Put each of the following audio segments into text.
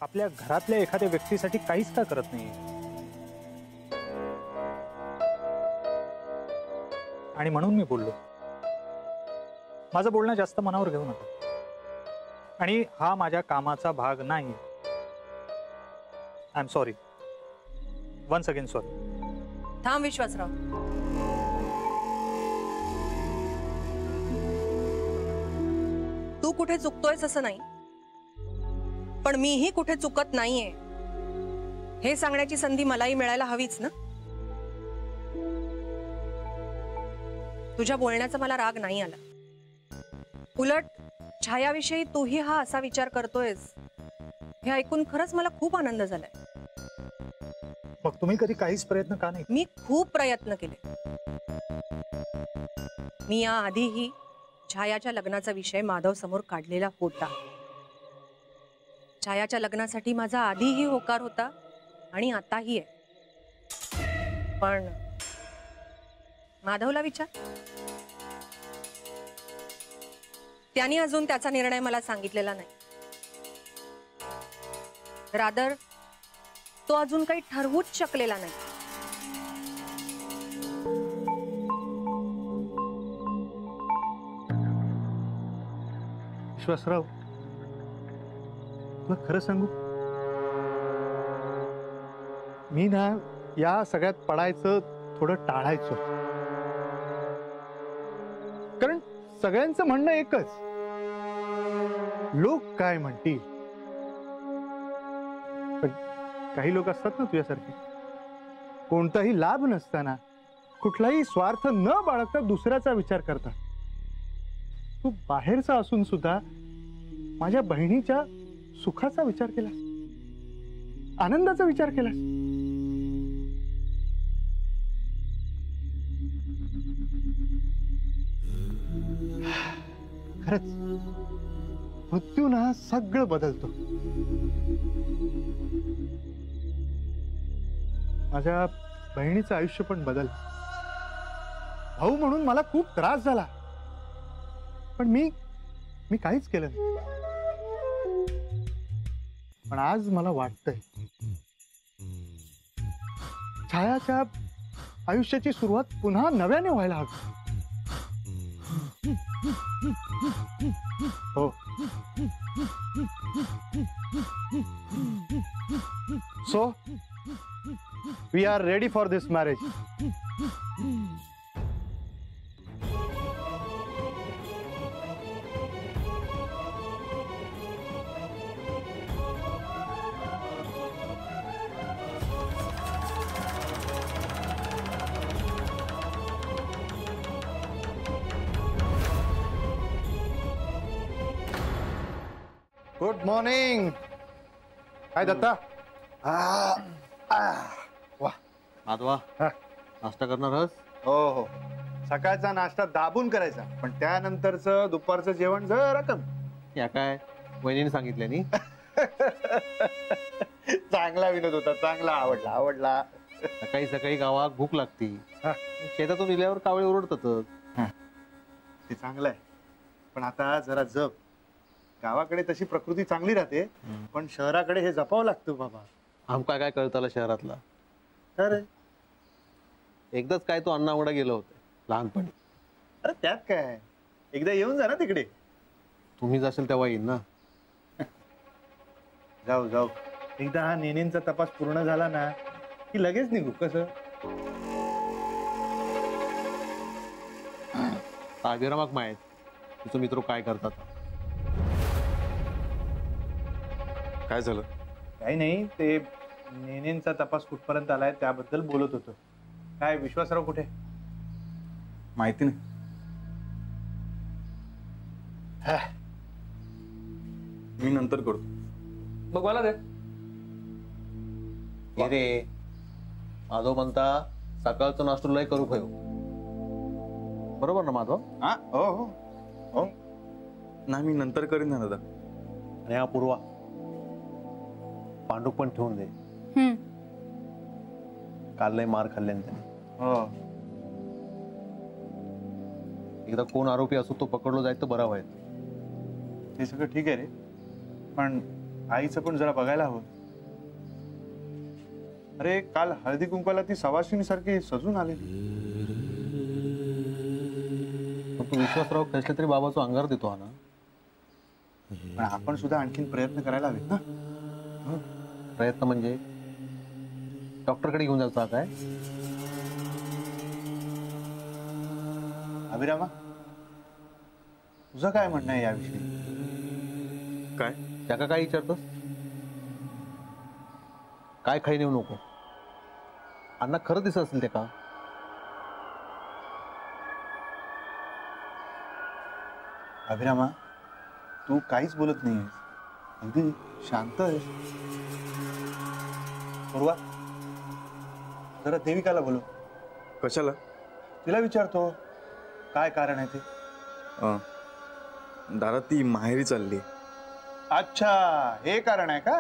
आपल्या घरातल्या एखाद्या व्यक्तीसाठी काहीच का करत नाही? आणि म्हणून मी बोललो. माझं बोलणं जास्त मनावर घेऊ नका. आणि हा माझ्या कामाचा भाग नाही. I am sorry. Once again sorry. थांब विश्वासराव. तू कुठे चुकतोयस असं नाही, पण मीही कुठे चुकत नाहीये हे सांगण्याची संधी मलाही मिळायला हवीच ना. तुझ्या बोलण्याचा मला राग नाही आला. उलट छायाविषयी तूही हा असा विचार करतोयस हे ऐकून खरंच मला खूप आनंद झालाय. मग तुम्ही कधी काहीच प्रयत्न का नाही? मी खूप प्रयत्न केले. मी या आधीही छायाच्या लग्नाचा विषय माधव समोर काढलेला होता. छायाच्या लग्नासाठी माझा आधीही होकार होता आणि आताही आहे. पण माधवला विचार. त्याने अजून त्याचा निर्णय मला सांगितलेला नाही. रादर तो अजून काही ठरवूच शकलेला नाही. विश्वासराव, तुला खरं सांगू, मी ना या सगळ्यात पडायचं थोडं टाळायचो. कारण सगळ्यांचं म्हणणं एकच, लोक काय म्हणतील. पण काही लोक असतात ना तुझ्यासारखे, कोणताही लाभ नसताना कुठलाही स्वार्थ न बाळगता दुसऱ्याचा विचार करतात. तू बाहेरचा असून सुद्धा माझ्या बहिणीच्या सुखाचा विचार केलास, आनंदाचा विचार केलास. खरंच मृत्यू ना सगळं बदलतो. माझ्या बहिणीचं आयुष्य पण बदललं. भाऊ म्हणून मला खूप त्रास झाला, पण मी काहीच केलं नाही. पण आज मला वाटतंय छायाच्या आयुष्याची सुरुवात पुन्हा नव्याने व्हायला हवी. हो, so we are ready for this marriage. Good morning. काय दत्ता? वाह माधवा, नाश्ता करणार आहेस? हो हो, सकाळचा नाश्ता दाबून करायचा, पण त्यानंतरचं दुपारचं जेवण जरा कमी. या काय वहिनीने सांगितलं नी? चांगला विनोद होता, चांगला, आवडला आवडला. सकाळी सकाळी गावात भूक लागती, शेतातून इल्यावर कावळे ओरडतात. ते चांगलं आहे, पण आता जरा जप. गावाकडे तशी प्रकृती चांगली राहते, पण शहराकडे हे जपावं लागतं बाबा. आमका काय कळताला शहरातला? अरे एकदाच काय तो अण्णावडा गेलो होते लहानपणी. अरे त्यात काय, एकदा येऊन जा ना तिकडे. तुम्ही जाशील तेव्हा येईन ना. जाऊ जाऊ, एकदा हा नेनेंचा तपास पूर्ण झाला ना की लगेच निघू. कसं विरामाक माहित तुझं मित्र काय करतात. काय झालं? काही नाही, ते नेनेंचा तपास कुठपर्यंत आलाय त्याबद्दल बोलत होतो. काय विश्वासराव कुठे? माहिती नाही. मी नंतर करतो. मग मला दे. रे माधव म्हणता सकाळचं नाश्तो लय करू खायो. बरोबर ना माधव? हा हो हो हो. नाही मी नंतर करीन ना दादा. आणि हा पूर्वा पांडू पण ठेवून दे. काल लय मार खाल्ल्याने त्याने. हो, एकदा कोण आरोपी असो तो पकडलो जाय तर बरा व्हायचं. ते सगळं ठीक आहे रे, पण आईचं पण जरा बघायला हवं. अरे काल हळदी कुंकवाला ती सवाशिनी सारखी सजून आली. पण तू विश्वासराव कसल्या तरी बाबाचा अंगार देतो हा ना. पण आपण सुद्धा आणखीन प्रयत्न करायला हवेत ना. प्रयत्न म्हणजे डॉक्टरकडे घेऊन जायचा काय? अभिरामा, तुझं काय म्हणणं आहे याविषयी? काय? त्याका काय विचारतोस? काय खाई नेऊ नको. अण्णा खरं दिसत असेल त्याका. अभिरामा, तू काहीच बोलत नाहीयेस, अगदी शांत आहेस. पूर्वा, जरा देविकाला बोलव. कशाला? तिला विचारतो काय कारण आहे ते. दादा ती माहेरी चालली. अच्छा, हे कारण आहे का?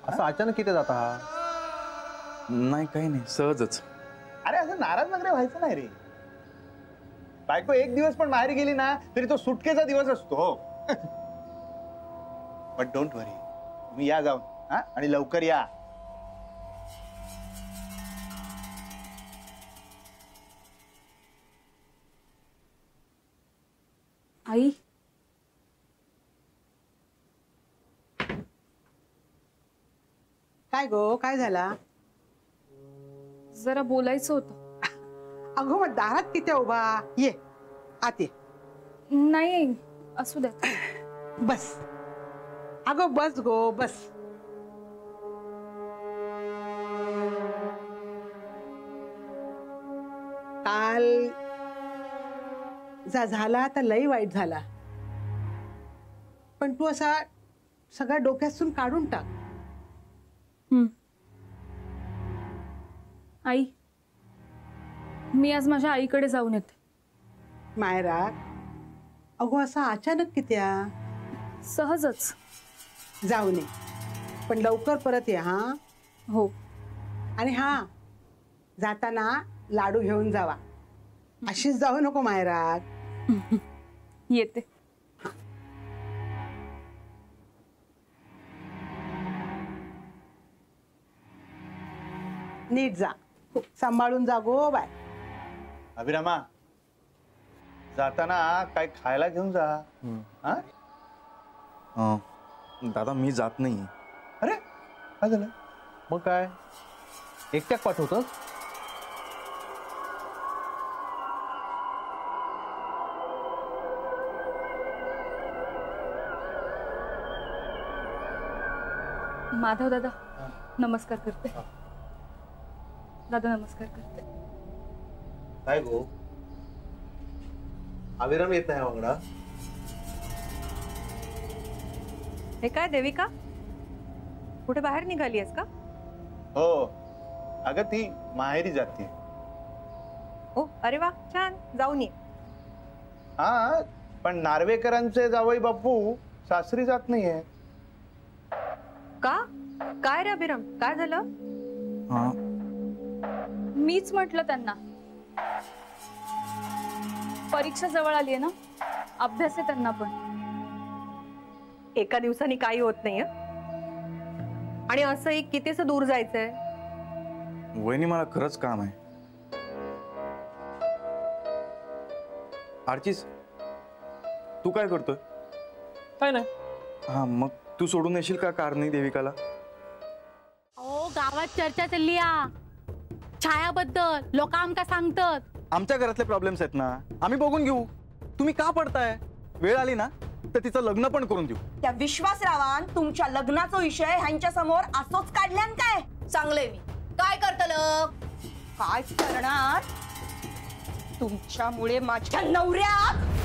असं अचानक किती जाता हा? नाही काही नाही, सहजच. अरे असं नाराज वगैरे व्हायचं नाही रे. बायको एक दिवस पण बाहेर गेली ना तरी तो सुटकेचा दिवस असतो. बट डोंट वरी, तुम्ही या जाऊन, हा, आणि लवकर या. आई, काय गो, काय झाला? जरा बोलायचं होतं. अगो मग दारात किती उभा, ये आत ये. नाही, असू द्या. बस अगो, बस गो बस. काल झाला तर लई वाईट झाला, पण तू असा सगळ्या डोक्यातून काढून टाक. आई, मी आज माझ्या आईकडे जाऊन येते. मायरा, अगो असा अचानक कित्या? सहजच. जाऊ नये, पण लवकर परत या. हा हो. आणि हा, जाताना लाडू घेऊन जावा. अशीच जाऊ नको मायरा. येते. नीट जा, सांभाळून जा गो बाय. अभिरामा, जाताना काय खायला घेऊन जा. हा? दादा मी जात नाही. अरे काय झालं? मग काय एकट्याक पाठवतोस? माधव दादा, नमस्कार करते. दादा नमस्कार करते. काय गो, अभिराम येत नाही वांगडा? हे काय देविका, कुठे बाहेर निघाली आहेस का? हो, अगं ती माहेरी जाते. ओ, अरे वा, छान, जाऊन ये. हा, पण नार्वेकरांचे जावई बापू सासरी जात नाहीये. का? काय रे अभिराम, काय झालं? मीच म्हटलं त्यांना, परीक्षा जवळ आली आहे ना, अभ्यास आहे त्यांना पण. एका दिवसाने काही होत नाही. आणि असंही कितीसं दूर जायचंय? वहिनी मला खरंच काम आहे. आर्चिस, तू काय करतोय? काय नाही. हा, मग तू सोडून येशील का कारणी देविकाला? ओ, गावात चर्चा चालली छायाबद्दल. लोक आमका सांगतात. आमच्या घरातले प्रॉब्लेम्स आहेत ना, आम्ही बघून घेऊ. तुम्ही का पडताय? वेळ आली ना तर तिचं लग्न पण करून देऊ. त्या विश्वासरावान तुमच्या लग्नाचा विषय ह्यांच्या समोर असोच काढल्यान काय? चांगले मी काय करतलं? काय करणार? तुमच्यामुळे माझ्या नवऱ्यात